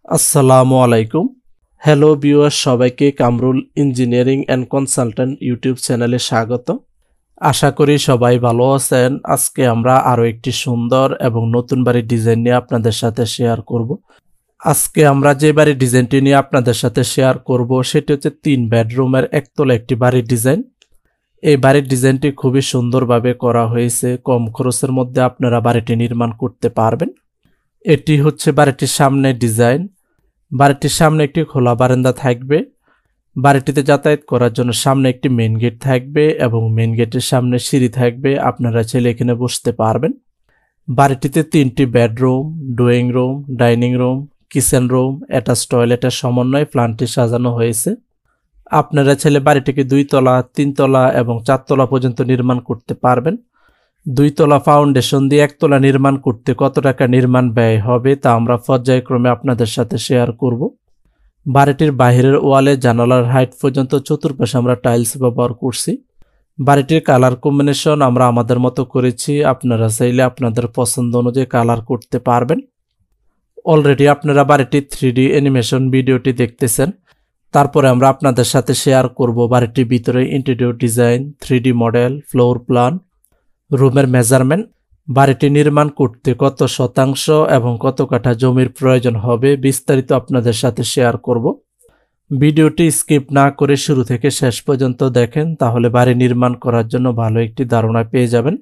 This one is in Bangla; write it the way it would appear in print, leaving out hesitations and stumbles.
আসসালামু আলাইকুম। হ্যালো ভিউয়ার্স, সবাইকে Kamrul engineering and consultant YouTube চ্যানেলে স্বাগত। আশা করি সবাই ভালো আছেন। আজকে আমরা আরও একটি সুন্দর এবং নতুন বাড়ির ডিজাইন নিয়ে আপনাদের সাথে শেয়ার করব। আজকে আমরা যে বাড়ির ডিজাইনটি নিয়ে আপনাদের সাথে শেয়ার করব সেটি হচ্ছে 3 বেডরুমের একতলা একটি বাড়ির ডিজাইন। এই বাড়ির ডিজাইনটি খুবই সুন্দরভাবে করা হয়েছে। কম খরচের মধ্যে আপনারা বাড়িটি নির্মাণ করতে পারবেন। এটি হচ্ছে বাড়িটির সামনে ডিজাইন। বাড়িটির সামনে একটি খোলা বারান্দা থাকবে। বাড়িটিতে যাতায়াত করার জন্য সামনে একটি মেন গেট থাকবে এবং মেন গেটের সামনে সিঁড়ি থাকবে। আপনারা চাইলে এখানে বসতে পারবেন। বাড়িটিতে 3টি bedroom, drawing room, dining room, kitchen room, attach টয়লেটের সমন্বয়ে প্ল্যানটি সাজানো হয়েছে। আপনারা চাইলে বাড়িটিকে 2 তলা, 3 তলা এবং 4 তলা পর্যন্ত নির্মাণ করতে পারবেন। 2 তলা ফাউন্ডেশন দিয়ে 1 তলা নির্মাণ করতে কত টাকা নির্মাণ ব্যয় হবে তা আমরা পর্যায়ক্রমে আপনাদের সাথে শেয়ার করব। বাড়িটির বাইরের ওয়ালে জানালার হাইট পর্যন্ত চতুর্পাশে আমরা টাইলস ব্যবহার করছি। বাড়িটির কালার কম্বিনেশন আমরা আমাদের মতো করেছি। আপনারা চাইলে আপনাদের পছন্দ অনুযায়ী কালার করতে পারবেন। অলরেডি আপনারা বাড়িটির 3D অ্যানিমেশন ভিডিওটি দেখতেছেন। তারপরে আমরা আপনাদের সাথে শেয়ার করব বাড়িটির ভিতরে interior design, 3D model, floor plan, রুমের মেজারমেন্ট, বাড়িটি নির্মাণ করতে কত শতাংশ এবং কত কাঠা জমির প্রয়োজন হবে বিস্তারিত আপনাদের সাথে শেয়ার করব। ভিডিওটি স্কিপ না করে শুরু থেকে শেষ পর্যন্ত দেখেন, তাহলে বাড়ি নির্মাণ করার জন্য ভালো একটি ধারণা পেয়ে যাবেন।